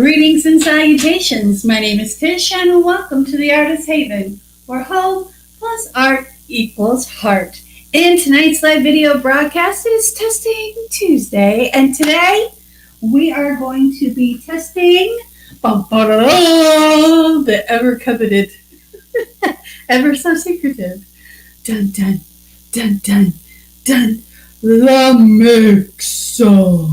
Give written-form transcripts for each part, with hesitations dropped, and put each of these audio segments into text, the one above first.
Greetings and salutations. My name is Tish and welcome to the Artist Haven, where home plus art equals heart. And tonight's live video broadcast is Testing Tuesday, and today we are going to be testing the ever coveted, ever so secretive, dun dun dun dun dun, the mixer.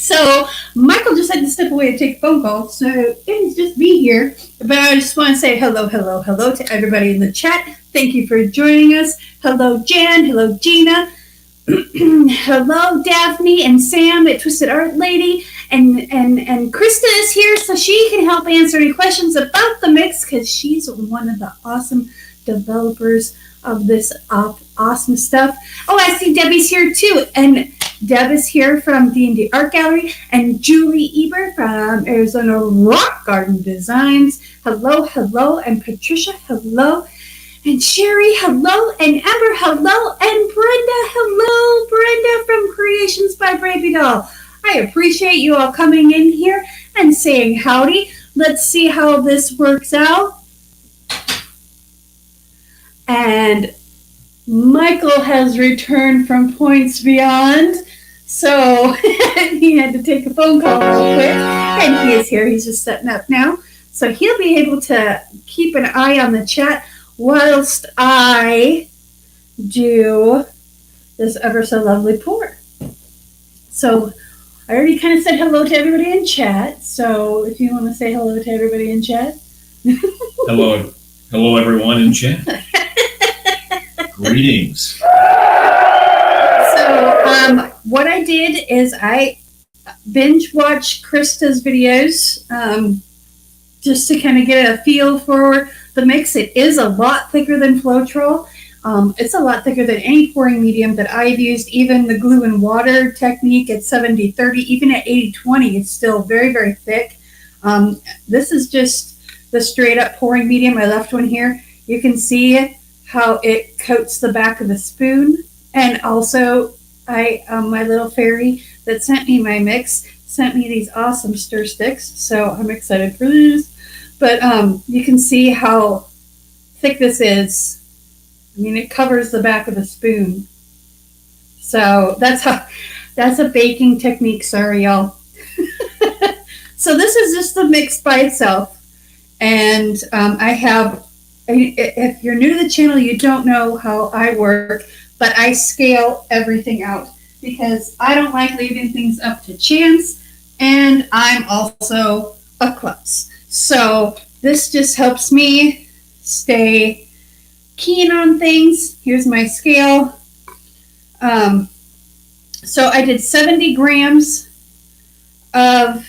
So Michael just had to step away and take a phone call, so it's just me here. But I just want to say hello to everybody in the chat. Thank you for joining us. Hello, Jan. Hello, Gina. Hello, Daphne and Sam at Twisted Art Lady. And Krista is here, so she can help answer any questions about the mix, because she's one of the awesome developers of this awesome stuff. Oh, I see Debbie's here too. And Deb is here from D&D Art Gallery, and Julie Eber from Arizona Rock Garden Designs. Hello, and Patricia, hello, and Sherry, hello, and Amber, hello, and Brenda from Creations by Bravey Doll. I appreciate you all coming in here and saying howdy. Let's see how this works out. And Michael has returned from Points Beyond, so he had to take a phone call real quick, and he is here. He's just setting up now, so he'll be able to keep an eye on the chat whilst I do this ever so lovely pour. So I already kind of said hello to everybody in chat, so if you want to say hello to everybody in chat. Hello everyone in chat. Greetings. So what I did is I binge watched Krista's videos just to kind of get a feel for the mix. It is a lot thicker than Floetrol. It's a lot thicker than any pouring medium that I've used. Even the glue and water technique at 70-30, even at 80-20, it's still very, very thick. This is just the straight up pouring medium. I left one here. You can see how it coats the back of the spoon. And also, my little fairy that sent me my mix sent me these awesome stir sticks, so I'm excited for these. But you can see how thick this is. I mean, it covers the back of the spoon. So that's a baking technique. Sorry, y'all. So this is just the mix by itself, and if you're new to the channel, you don't know how I work, but I scale everything out because I don't like leaving things up to chance, and I'm also a klutz. So this just helps me stay keen on things. Here's my scale. So I did 70 grams of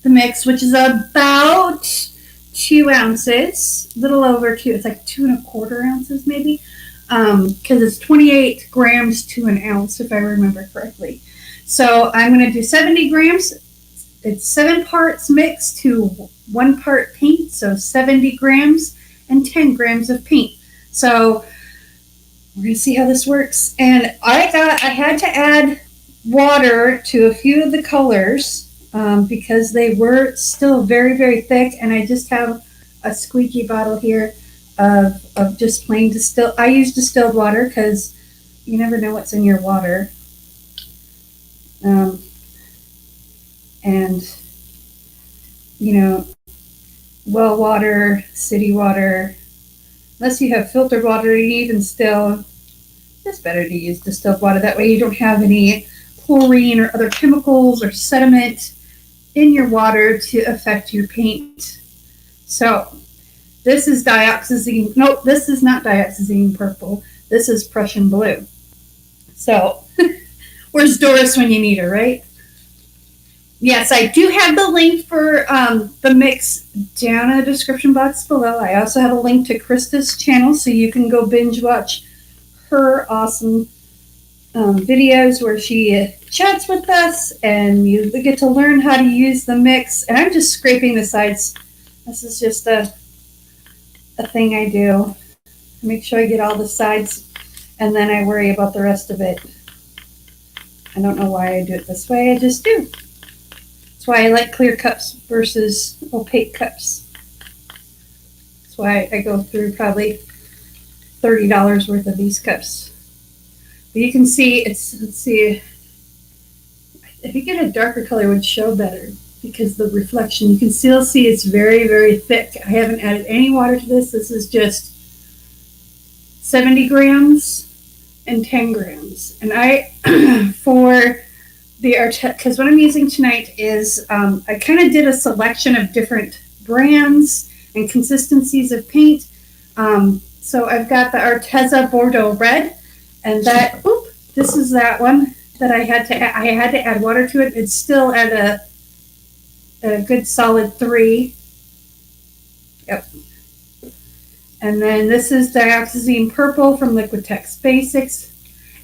the mix, which is about 2 ounces, a little over 2. It's like 2 1/4 ounces maybe, because it's 28 grams to an ounce if I remember correctly. So I'm going to do 70 grams. It's 7 parts mix to 1 part paint, so 70 grams and 10 grams of paint. So we're going to see how this works. And I had to add water to a few of the colors because they were still very, very thick, and I just have a squeaky bottle here of just plain distilled. I use distilled water because you never know what's in your water. And, you know, well water, city water, unless you have filtered water, even still, it's better to use distilled water. That way you don't have any chlorine or other chemicals or sediment in your water to affect your paint. So this is dioxazine. Nope, this is not dioxazine purple. This is Prussian blue. So where's Doris when you need her, right? Yes, I do have the link for the mix down in the description box below. I also have a link to Krista's channel, so you can go binge watch her awesome videos where she chats with us, and you get to learn how to use the mix. And I'm just scraping the sides. This is just a thing I do. Make sure I get all the sides, and then I worry about the rest of it. I don't know why I do it this way. I just do. It's why I like clear cups versus opaque cups. That's why I go through probably $30 worth of these cups. But you can see let's see, if you get a darker color it would show better because the reflection, you can still see it's very, very thick. I haven't added any water to this. This is just 70 grams and 10 grams. And I, for because what I'm using tonight is, I kind of did a selection of different brands and consistencies of paint. So I've got the Arteza Bordeaux Red, and this is that one that I had to add water to it. It's still at a good solid 3. Yep. And then this is Dioxazine Purple from Liquitex Basics.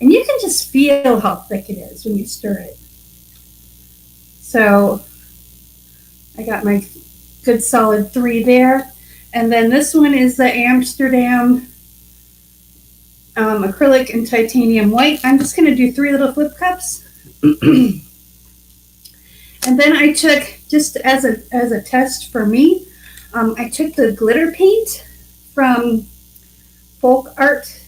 And you can just feel how thick it is when you stir it. So I got my good solid 3 there. And then this one is the Amsterdam Acrylic and Titanium White. I'm just going to do 3 little flip cups. And then I took, just as a test for me, I took the glitter paint from Folk Art.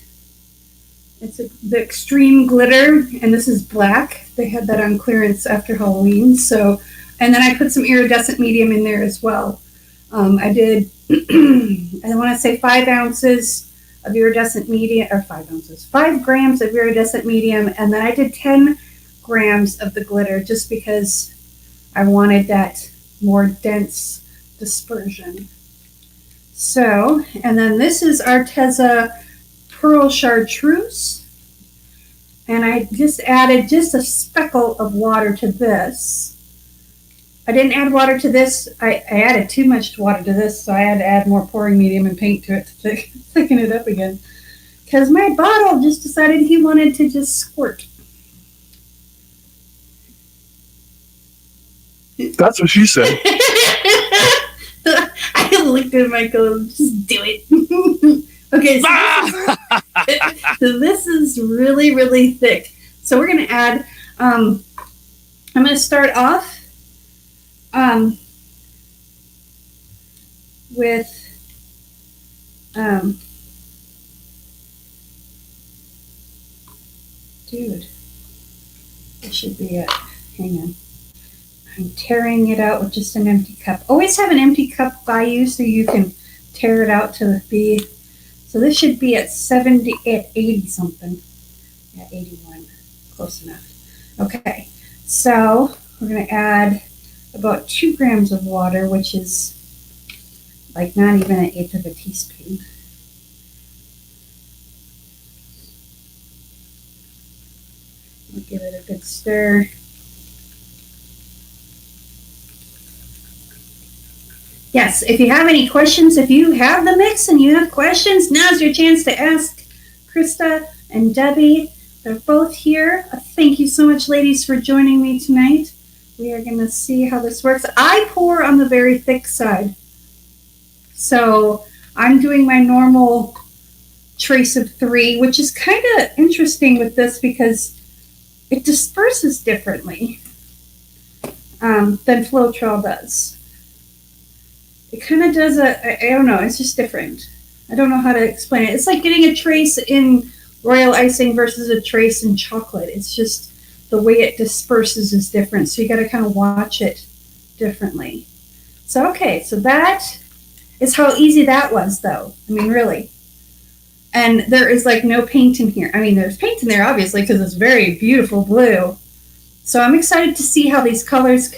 It's the Extreme Glitter, and this is black. They had that on clearance after Halloween. So, and then I put some iridescent medium in there as well. I did, I want to say 5 ounces of iridescent medium, or 5 ounces, 5 grams of iridescent medium, and then I did 10 grams of the glitter just because I wanted that more dense dispersion. So, and then this is Arteza Pearl Chartreuse, and I just added just a speckle of water to this. I didn't add water to this. I added too much water to this, so I had to add more pouring medium and paint to it to thicken it up again. Because my bottle just decided he wanted to just squirt. That's what she said. I looked at Michael, just do it. Okay, so this is really, really thick. So we're going to add, I'm going to start off with dude, this should be it. Hang on. I'm tearing it out with just an empty cup. Always have an empty cup by you so you can tear it out to be. So this should be at 80 something. Yeah, 81. Close enough. Okay. So we're going to add about 2 grams of water, which is like not even 1/8 of a teaspoon. We'll give it a good stir. Yes, if you have any questions, if you have the mix and you have questions, now's your chance to ask Krista and Debbie. They're both here. Thank you so much, ladies, for joining me tonight. We are going to see how this works. I pour on the very thick side. So I'm doing my normal trace of 3, which is kind of interesting with this because it disperses differently than Floetrol does. It kind of does I don't know, it's just different. I don't know how to explain it. It's like getting a trace in royal icing versus a trace in chocolate. It's just the way it disperses is different. So you got to kind of watch it differently. So, okay, so that is how easy that was, though. I mean, really. And there is like no paint in here. I mean, there's paint in there, obviously, because it's very beautiful blue. So I'm excited to see how these colors,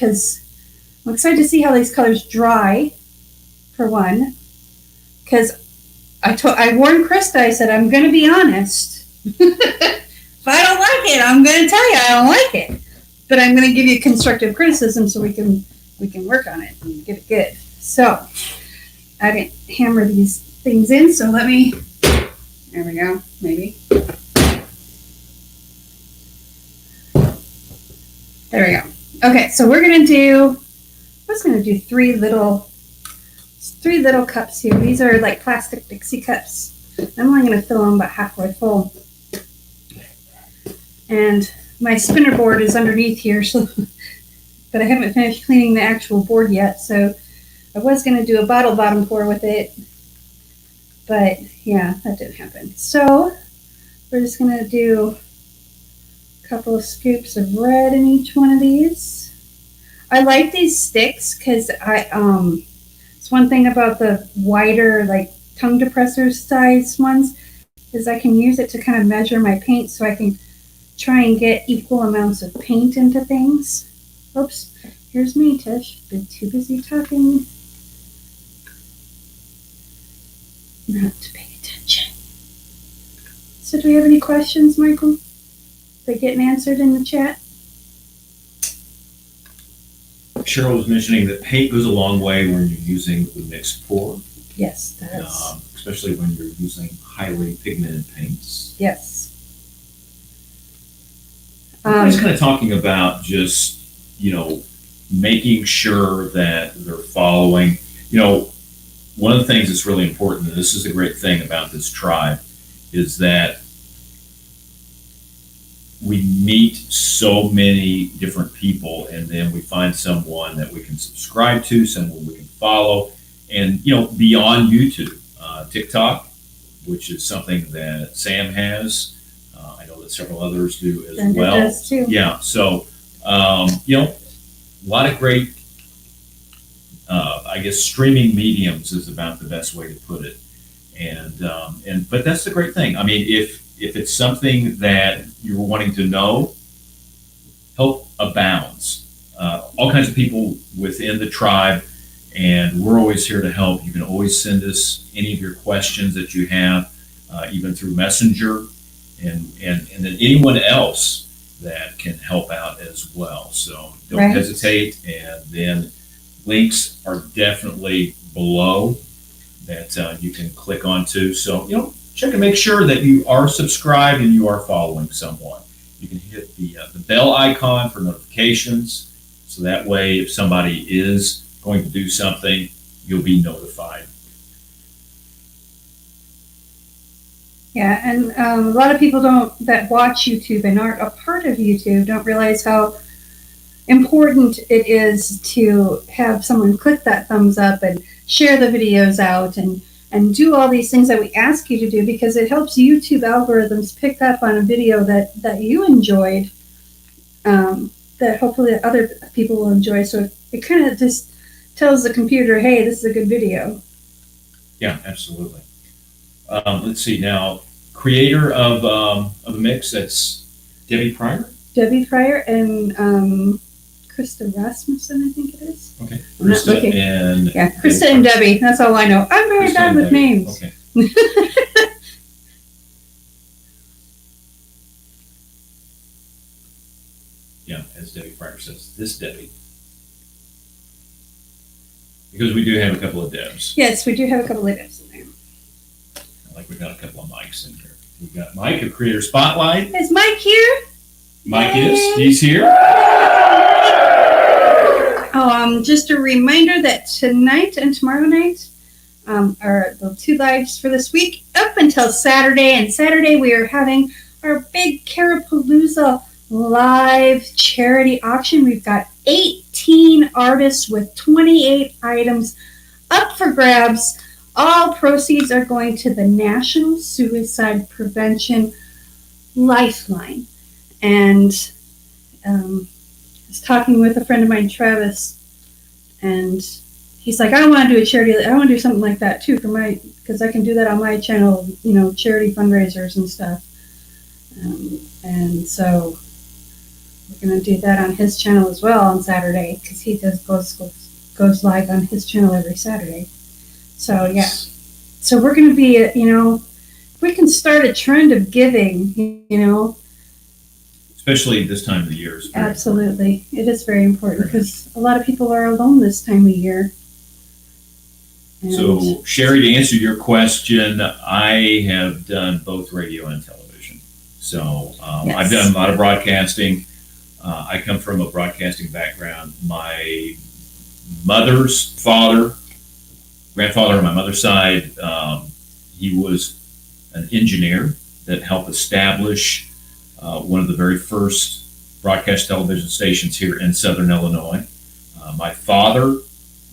dry, for one. Because I warned Krista, I said, I'm going to be honest. If I don't like it, I'm going to tell you I don't like it. But I'm going to give you constructive criticism so we can work on it and get it good. So I didn't hammer these things in, so there we go, maybe. There we go. Okay, so I was going to do 3 little cups here. These are like plastic Dixie cups. I'm only going to fill them about halfway full. And my spinner board is underneath here, so but I haven't finished cleaning the actual board yet. So I was going to do a bottle bottom pour with it, but yeah, that didn't happen. So we're just going to do a couple of scoops of red in each one of these. I like these sticks because it's one thing about the wider, like tongue depressor size ones, is I can use it to kind of measure my paint so I can try and get equal amounts of paint into things. Oops, here's me, Tish. Been too busy talking. Not to pay attention. So do we have any questions, Michael? They getting answered in the chat? Cheryl was mentioning that paint goes a long way when you're using the mixed pour. Yes, it does. Especially when you're using highly pigmented paints. Yes. I was kind of talking about just, making sure that they're following. One of the things that's really important, and this is a great thing about this tribe, is that we meet so many different people, and then we find someone that we can subscribe to, someone we can follow, and beyond YouTube, TikTok, which is something that Sam has. I know that several others do as Brenda well. does too. Yeah, so a lot of great, I guess, streaming mediums is about the best way to put it, but that's the great thing. I mean, if it's something that you're wanting to know, help abounds. All kinds of people within the tribe, and we're always here to help. You can always send us any of your questions that you have, even through Messenger, and then anyone else that can help out as well. So don't hesitate, and then links are definitely below that you can click onto. So, check and make sure that you are subscribed and you are following someone. You can hit the bell icon for notifications, so that way if somebody is going to do something, you'll be notified. Yeah, and a lot of people that watch YouTube and aren't a part of YouTube don't realize how important it is to have someone click that thumbs up and share the videos out and do all these things that we ask you to do, because it helps YouTube algorithms pick up on a video that you enjoyed, that hopefully other people will enjoy. So it kind of just tells the computer, hey, this is a good video. Yeah, absolutely. Let's see now. Creator of the mix, that's Debbie Pryor. Debbie Pryor and Krista Rasmussen, I think it is. Okay. Krista and Krista and Debbie. That's all I know. I'm very bad with names. Okay. Yeah, as Debbie Pryor says, this Debbie. Because we do have a couple of Debs. Yes, we do have a couple of Debs in there. Like we've got a couple of Mikes in here. We've got Mike of Creator Spotlight. Is Mike here? Mike is. He's here. Just a reminder that tonight and tomorrow night are the two lives for this week up until Saturday. And Saturday we are having our big Carapalooza live charity auction. We've got 18 artists with 28 items up for grabs. All proceeds are going to the National Suicide Prevention Lifeline. And I was talking with a friend of mine, Travis, and he's like, I want to do a charity. I want to do something like that too because I can do that on my channel, charity fundraisers and stuff. And so we're going to do that on his channel as well on Saturday, because he goes live on his channel every Saturday. So yeah, so we're going to be, we can start a trend of giving, Especially this time of the year. Absolutely. It is very important because a lot of people are alone this time of year. And so, Sherry, to answer your question, I have done both radio and television. So yes. I've done a lot of broadcasting. I come from a broadcasting background. My mother's grandfather on my mother's side, he was an engineer that helped establish one of the very first broadcast television stations here in Southern Illinois. My father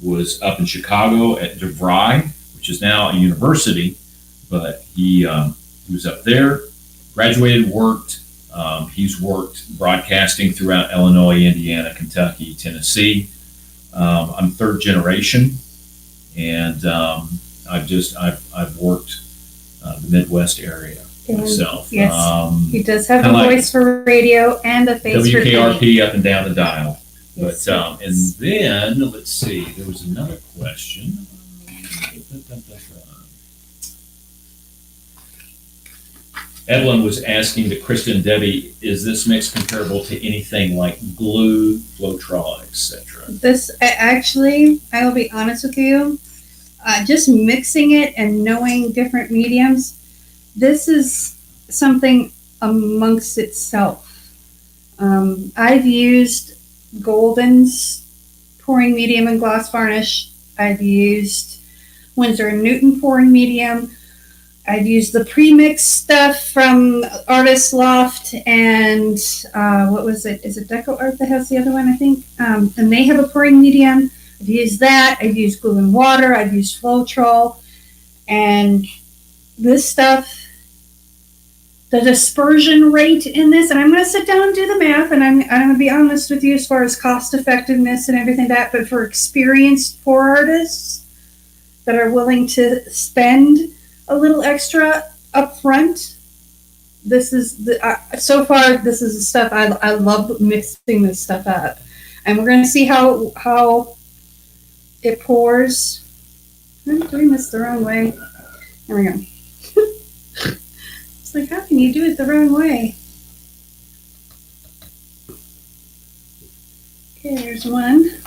was up in Chicago at DeVry, which is now a university, but he was up there, graduated, worked. He's worked broadcasting throughout Illinois, Indiana, Kentucky, Tennessee. I'm third generation, and I've worked the Midwest area myself. Yes, he does have a voice for radio and a face for WKRP up and down the dial. Yes, But and then let's see, there was another question. Evelyn was asking to Krista and Debbie, is this mix comparable to anything like glue, Floetrol, etc.? This actually, I will be honest with you, just mixing it and knowing different mediums, this is something amongst itself. I've used Golden's pouring medium and gloss varnish. I've used Winsor & Newton pouring medium. I've used the pre-mixed stuff from Artist Loft and what was it? Is it Deco Art that has the other one, I think? And they have a pouring medium. I've used that. I've used glue and water. I've used Floetrol. And this stuff, the dispersion rate in this, and I'm going to sit down and do the math, and I'm going to be honest with you as far as cost effectiveness and everything like that, but for experienced pour artists that are willing to spend a little extra up front, this is the so far this is the stuff I love mixing this stuff up, and we're going to see how it pours. I'm doing this the wrong way. There we go. It's like, how can you do it the wrong way? Okay, there's one.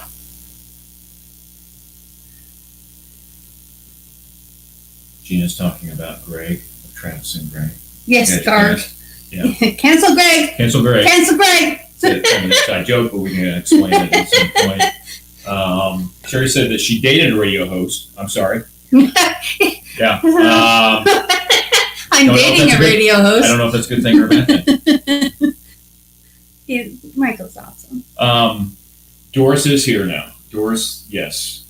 Gina's talking about Greg, Travis and Greg. Yes, Garth. Yeah. Cancel Greg. Cancel Greg. Cancel Greg. It's an inside joke, but we can explain it at some point. Sherry said that she dated a radio host. I'm sorry. Yeah. I'm dating a radio host. I don't know if that's a good thing or a bad thing. Yeah, Michael's awesome. Doris is here now. Doris, yes.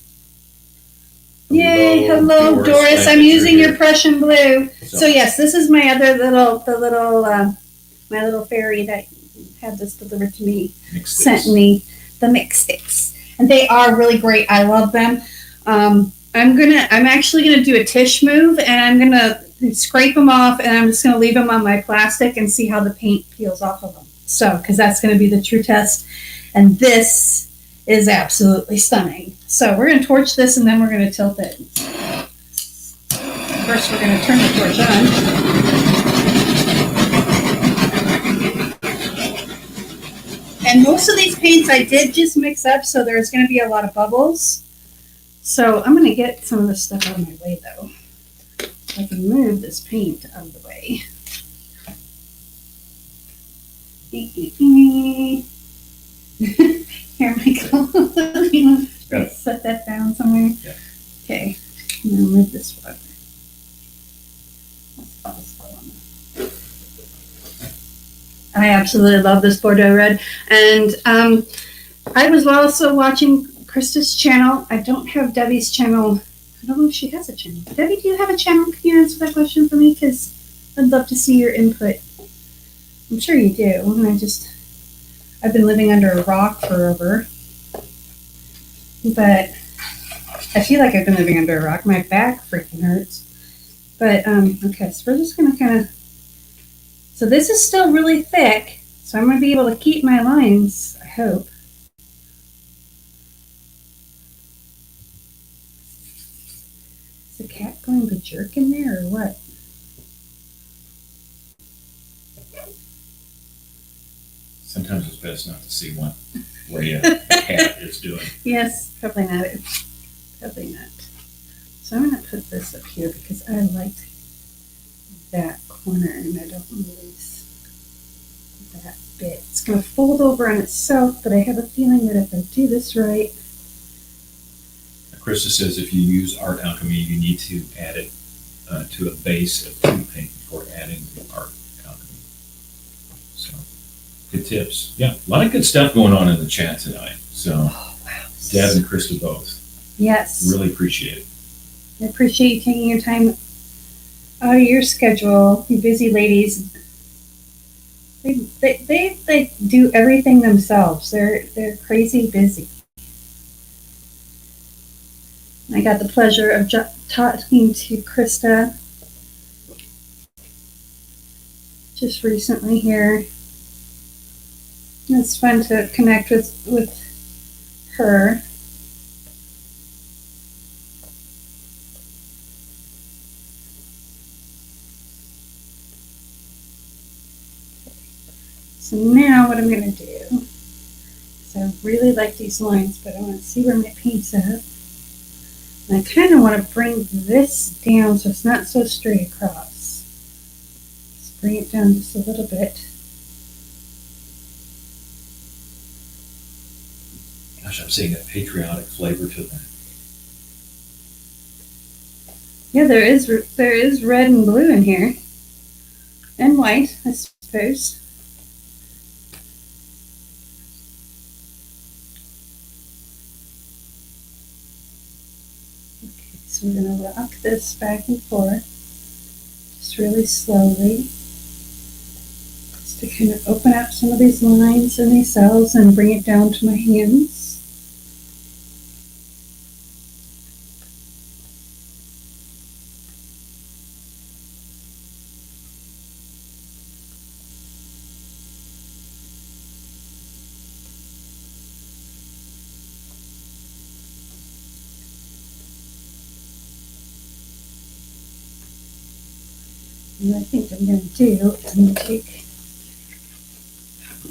Yay! Hello, Doris. I'm using your Prussian blue. So yes, this is my other my little fairy that had this delivered to me. Sent me the mix sticks, and they are really great. I love them. I'm actually gonna do a Tish move, and I'm gonna scrape them off, and I'm just gonna leave them on my plastic and see how the paint peels off of them. So, because that's gonna be the true test, and this is absolutely stunning. So we're going to torch this, and then we're going to tilt it. First, we're going to turn the torch on. And most of these paints I did just mix up, so there's going to be a lot of bubbles. So I'm going to get some of this stuff out of my way, though. I can move this paint out of the way. Here, Michael. Set that down somewhere. Yeah. Okay. I'm going to move this one. I absolutely love this Bordeaux red. And I was also watching Krista's channel. I don't have Debbie's channel. I don't know if she has a channel. Debbie, do you have a channel? Can you answer that question for me? Because I'd love to see your input. I'm sure you do. And I've been living under a rock forever. But I feel like I've been living under a rock. My back freaking hurts. But, okay, so we're just going to kind of... So this is still really thick, so I'm going to be able to keep my lines, I hope. Is the cat going berserk in there, or what? Sometimes it's best not to see what a cat is doing. Yes, probably not. Probably not. So I'm going to put this up here because I like that corner and I don't want to lose that bit. It's going to fold over on itself, but I have a feeling that if I do this right... Krista says if you use art alchemy, you need to add it to a base of tube paint before adding the art alchemy. So Good tips. Yeah, a lot of good stuff going on in the chat tonight. So, Oh, wow. Deb and Krista both. Yes. Really appreciate it. I appreciate you taking your time out of your schedule, you busy ladies. They like do everything themselves. They're crazy busy. I got the pleasure of talking to Krista just recently here. It's fun to connect with her. So now what I'm going to do is I really like these lines, but I want to see where my paint's at. And I kind of want to bring this down so it's not so straight across. Just bring it down just a little bit. Gosh, I'm seeing a patriotic flavor to that. Yeah, there is red and blue in here. And white, I suppose. Okay, so we're going to rock this back and forth, just really slowly, just to kind of open up some of these lines and these cells and bring it down to my hands. And I think I'm going to do is I'm going to take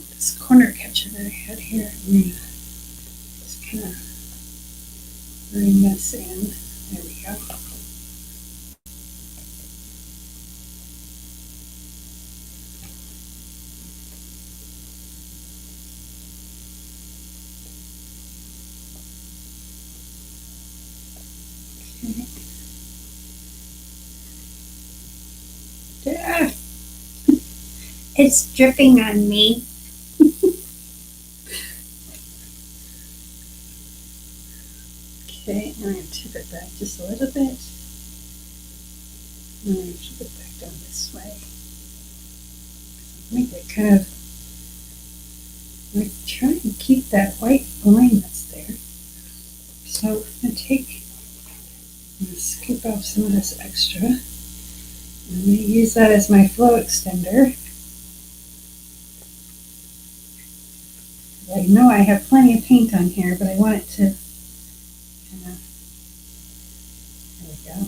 this corner catcher that I had here and just kind of bring this in. There we go. Okay. It's dripping on me. Okay, I'm going to tip it back just a little bit. And I'm going to tip it back down this way. Make it kind of, I'm trying to keep that white line that's there. So I'm going to I'm going to scoop off some of this extra. I'm going to use that as my flow extender. I know I have plenty of paint on here, but I want it to kind of, there we go.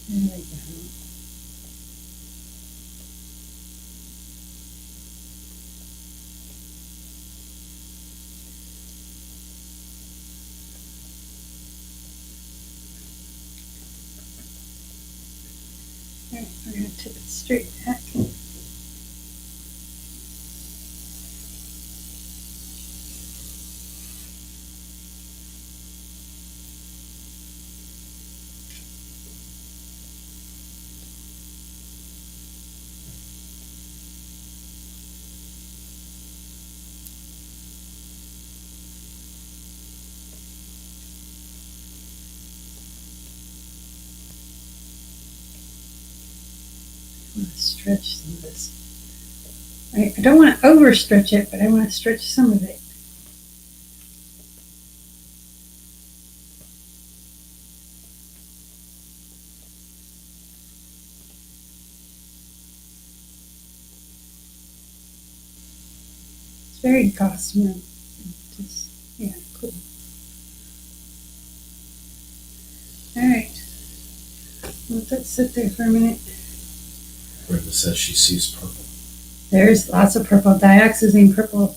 There we go. All right, we're going to tip it straight back. I want to stretch some of this. I don't want to overstretch it, but I want to stretch some of it. It's very gossamer. Just, yeah, cool. All right. Let that sit there for a minute. Brenda says she sees purple. There's lots of purple. Dioxazine purple.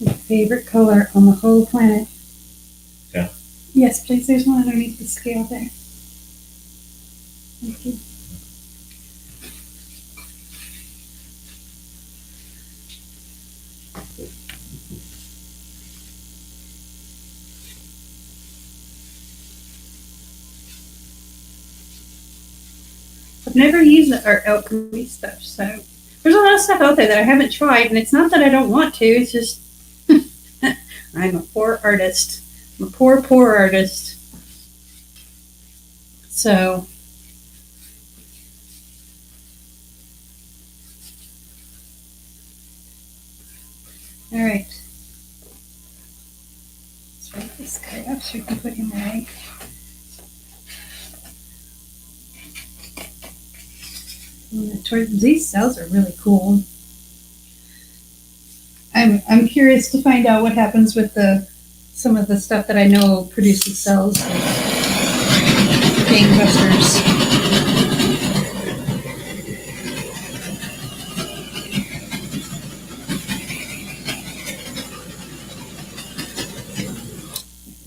My favorite color on the whole planet. Yeah. Yes, please. There's one underneath the scale there. Thank you. I've never used our alchemy stuff, so there's a lot of stuff out there that I haven't tried, and it's not that I don't want to, it's just I'm a poor artist. I'm a poor artist. So, all right. Let's write this guy up so we can put him away. These cells are really cool. I'm curious to find out what happens with some of the stuff that I know produces cells. Gangbusters.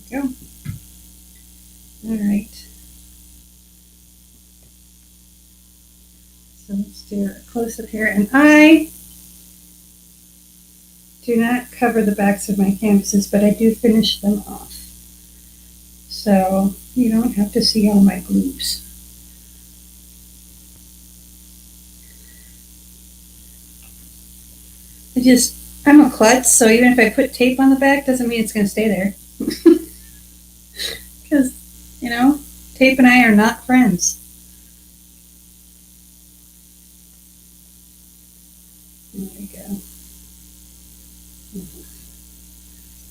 There we go. All right. So let's do a close-up here. And I do not cover the backs of my canvases, but I do finish them off. So you don't have to see all my glues. I'm a klutz, so even if I put tape on the back, doesn't mean it's going to stay there. Because, tape and I are not friends. There we go.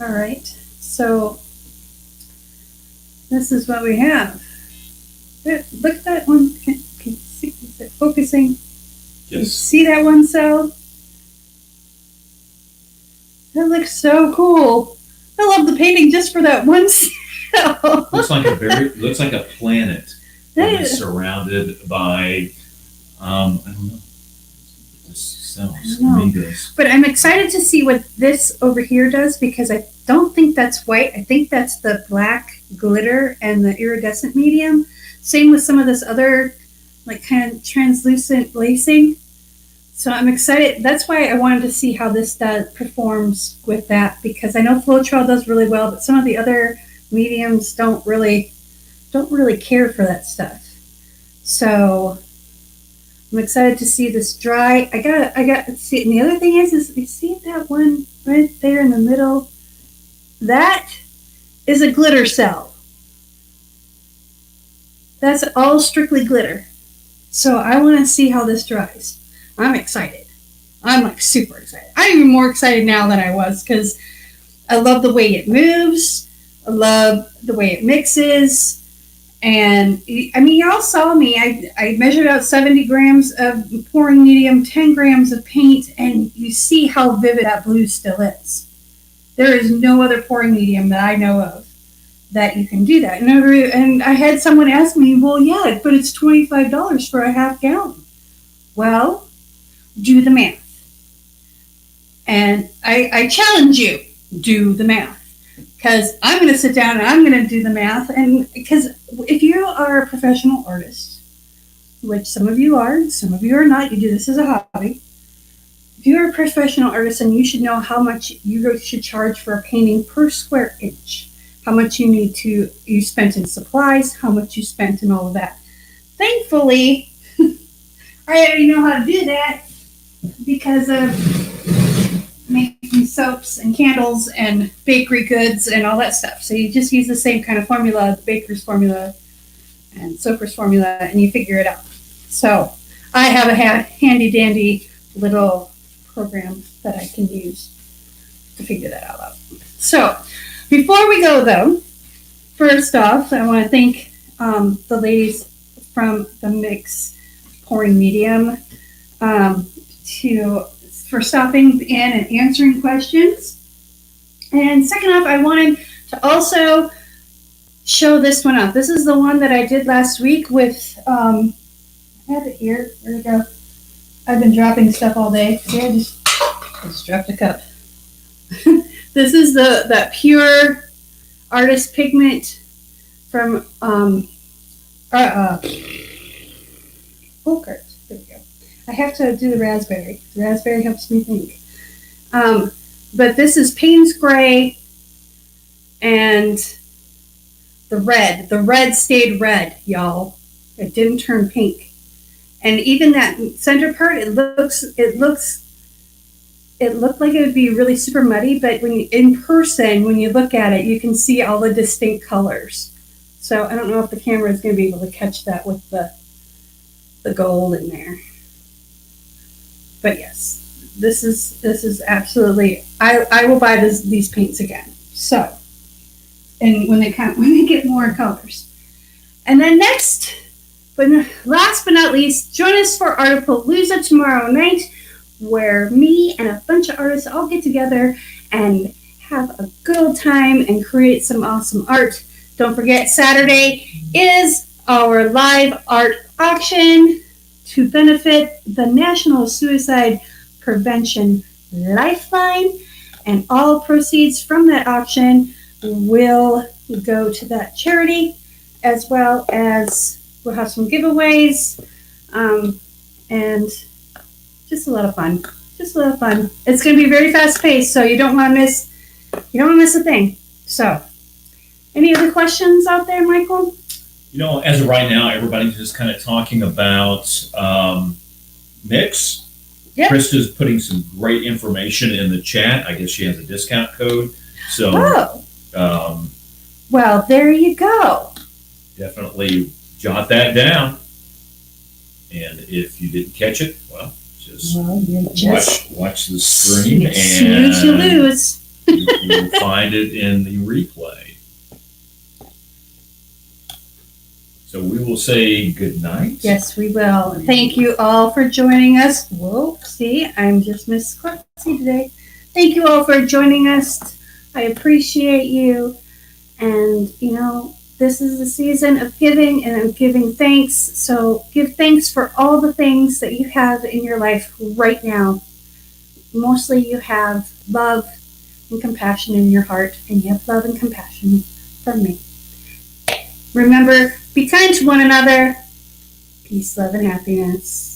All right, so this is what we have. Look at that one. Can you see? Is it focusing? Yes. Can you see that one cell? That looks so cool. I love the painting just for that one cell. looks like a planet that is surrounded by I don't know. Cells. But I'm excited to see what this over here does, because I don't think that's white. I think that's the black glitter and the iridescent medium. Same with some of this other kind of translucent lacing. So I'm excited. That's why I wanted to see how this performs with that, because I know Floetrol does really well, but some of the other mediums don't really care for that stuff. So I'm excited to see this dry. I got to see it. And the other thing is you see that one right there in the middle? That is a glitter cell. That's all strictly glitter. So I want to see how this dries. I'm excited. I'm super excited. I'm even more excited now than I was, because I love the way it moves. I love the way it mixes. And I mean, y'all saw me. I measured out 70 grams of pouring medium, 10 grams of paint, and you see how vivid that blue still is. There is no other pouring medium that I know of that you can do that. And I had someone ask me, well, yeah, but it's $25 for a half gallon. Well, do the math. And I challenge you, do the math. Because I'm going to sit down and I'm going to do the math. And because if you are a professional artist, which some of you are, some of you are not, you do this as a hobby. If you're a professional artist, then you should know how much you should charge for a painting per square inch. How much you spent in supplies, how much you spent in all of that. Thankfully, I already know how to do that because of making soaps and candles and bakery goods and all that stuff. So you just use the same kind of formula, the baker's formula and soaper's formula, and you figure it out. So I have a handy dandy little program that I can use to figure that all out. So before we go though, first off, I want to thank the ladies from the Mix Pouring Medium for stopping in and answering questions. And second off, I wanted to also show this one off. This is the one that I did last week with, I have it here, where'd it go? I've been dropping stuff all day. See, I just dropped a cup. This is that pure artist pigment from Volkart. There we go. I have to do the raspberry. The raspberry helps me think. But this is Payne's Gray and the red. The red stayed red, y'all. It didn't turn pink. And even that center part, it looked like it would be really super muddy, but in person, when you look at it, you can see all the distinct colors. So I don't know if the camera is going to be able to catch that with the gold in there. But yes, this is absolutely. I will buy these paints again. So, and when they get more colors, and then next, but last but not least, join us for Artipalooza tomorrow night, where me and a bunch of artists all get together and have a good old time and create some awesome art. Don't forget, Saturday is our live art auction to benefit the National Suicide Prevention Lifeline, and all proceeds from that auction will go to that charity, as well as we'll have some giveaways, and just a lot of fun. Just a lot of fun. It's going to be very fast paced, so you don't want to miss a thing. So, any other questions out there, Michael? As of right now, everybody's just kind of talking about mix. Yep. Krista's putting some great information in the chat. I guess she has a discount code. So, well, there you go. Definitely jot that down. And if you didn't catch it, well, just watch the stream, and snooze, you lose. You'll find it in the replay. So we will say good night. Yes, we will. Thank you all for joining us. Whoa, see, I'm just Miss Quincy today. Thank you all for joining us. I appreciate you. And, this is the season of giving, and I'm giving thanks. So give thanks for all the things that you have in your life right now. Mostly you have love and compassion in your heart, and you have love and compassion from me. Remember, be kind to one another. Peace, love, and happiness.